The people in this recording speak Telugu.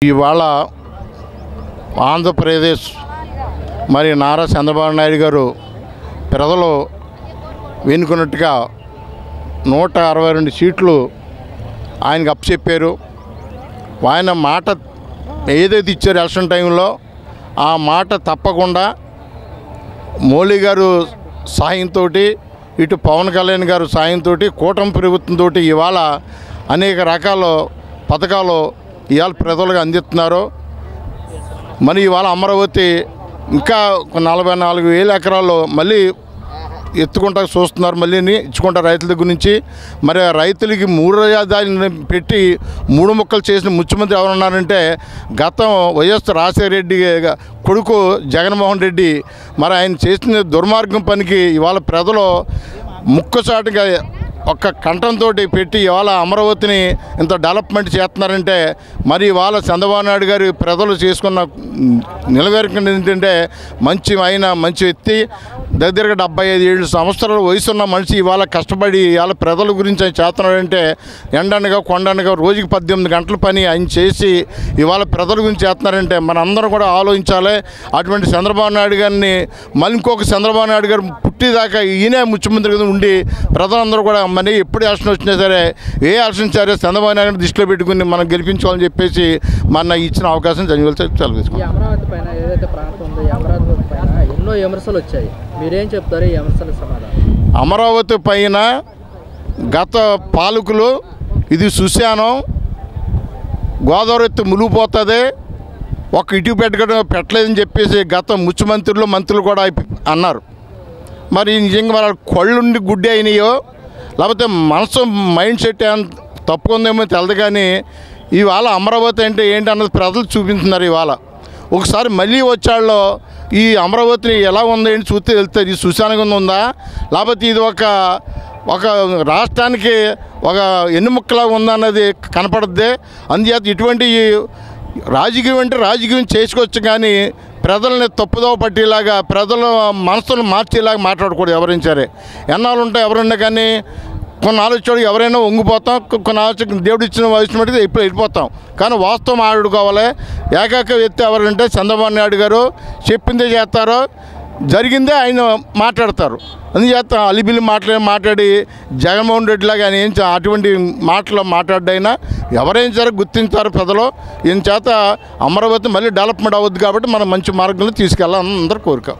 ఇవాళ ఆంధ్రప్రదేశ్ మరి నారా చంద్రబాబు నాయుడు గారు ప్రజలు వెనుకున్నట్టుగా 162 సీట్లు ఆయనకు అప్పచెప్పారు. ఆయన మాట ఏదైతే ఇచ్చారు ఎలక్షన్ టైంలో ఆ మాట తప్పకుండా మోడీ గారు సాయంతో ఇటు పవన్ కళ్యాణ్ గారు సాయంతో కూటమి ప్రభుత్వంతో ఇవాళ అనేక రకాల పథకాలు ఇవాళ ప్రజలకు అందిస్తున్నారు. మరి ఇవాళ అమరావతి ఇంకా 44,000 ఎకరాల్లో మళ్ళీ ఎత్తుకుంటా చూస్తున్నారు, మళ్ళీ ఇచ్చుకుంటారు రైతుల దగ్గర నుంచి. మరి రైతులకి 3 రాజధానులు పెట్టి 3 ముక్కలు చేసిన ముఖ్యమంత్రి ఎవరున్నారంటే గతం వైఎస్ రాజశేఖర రెడ్డి కొడుకు జగన్మోహన్ రెడ్డి. మరి ఆయన చేసిన దుర్మార్గం పనికి ఇవాళ ప్రజలు ముక్కసాటుగా ఒక్క కంఠంతో పెట్టి ఇవాళ అమరావతిని ఇంత డెవలప్మెంట్ చేస్తున్నారంటే మరి ఇవాళ చంద్రబాబు నాయుడు గారు ప్రజలు చేసుకున్న నిలవేరకం ఏంటంటే మంచి వ్యక్తి, దగ్గరగా 75 సంవత్సరాల వయసున్న మనిషి ఇవాళ కష్టపడి ఇవాళ ప్రజల గురించి ఆయన చేస్తున్నాడంటే ఎండనగా కొండనగా రోజుకి 18 గంటల పని ఆయన చేసి ఇవాళ ప్రజల గురించి చేస్తున్నారంటే మనందరం కూడా ఆలోచించాలి. అటువంటి చంద్రబాబు నాయుడు గారిని మళ్ళీ ఇంకొక చంద్రబాబు నాయుడు గారు పుట్టిదాకా ఈయనే ముఖ్యమంత్రి కింద ఉండి ప్రజలందరూ కూడా మరి ఎప్పుడు ఎలక్షన్ వచ్చినా సరే ఏ ఎలక్షన్ సరే చంద్రబాబు నాయుడు దృష్టిలో పెట్టుకుని మనం గెలిపించుకోవాలని చెప్పేసి మన ఇచ్చిన అవకాశం అమరావతి పైన ఏదైతే ప్రాంతం ఉందో ఈ అమరావతి పైన ఎన్నో విమర్శలు వచ్చాయి, మీరేం చెప్తారు ఈ విమర్శలకు సమాధానం? అమరావతి పైన గత పాలకులు ఇది సుశానం, గోదావరి ఎత్తు మునిగిపోతుంది, ఒక ఇటు పెట్టలేదని చెప్పేసి గత ముఖ్యమంత్రులు మంత్రులు కూడా అన్నారు. మరి నిజంగా వాళ్ళ కళ్ళుండి గుడ్డి అయినాయో లేకపోతే మనసు మైండ్ సెట్ తప్పుకుందేమో తెలదు, కానీ ఇవాళ అమరావతి అంటే ఏంటి అన్నది ప్రజలు చూపించుతున్నారు. ఇవాళ ఒకసారి మళ్ళీ వచ్చాళ్ళు ఈ అమరావతిని ఎలా ఉంది ఏంటి చూస్తే వెళ్తుంది, ఇది సుశానంగా ఉందా లేకపోతే ఇది ఒక రాష్ట్రానికి ఒక ఎన్నుముక్కలాగా ఉందా అన్నది కనపడుద్ది. అందుచేత ఇటువంటి రాజకీయం అంటే రాజకీయం చేసుకోవచ్చు, కానీ ప్రజల్ని తప్పుదోవ పట్టేలాగా ప్రజల మనసును మార్చేలాగా మాట్లాడకూడదు. ఎవరైనా సరే ఎన్నాళ్ళు ఉంటాయి ఎవరైనా, కానీ కొన్ని ఆలోచన ఎవరైనా వంగిపోతాం, కొన్ని ఆలోచన దేవుడు ఇచ్చిన వయసు మట్టి ఇప్పుడు వెళ్ళిపోతాం, కానీ వాస్తవం ఆడుకోవాలి. ఏకాక వ్యక్తి ఎవరంటే చంద్రబాబు నాయుడు గారు చెప్పిందే చేస్తారో జరిగిందే ఆయన మాట్లాడతారు. అందుచేత అలిబిల్లి మాట్లాడి జగన్మోహన్ రెడ్డిలాగా ఆయన ఏం అటువంటి మాటలు మాట్లాడైనా ఎవరైనా సరే గుర్తించారు ప్రజలు. ఈయన చేత అమరావతి మళ్ళీ డెవలప్మెంట్ అవ్వద్దు కాబట్టి మనం మంచి మార్గంలో తీసుకెళ్ళాలని అందరూ కోరిక.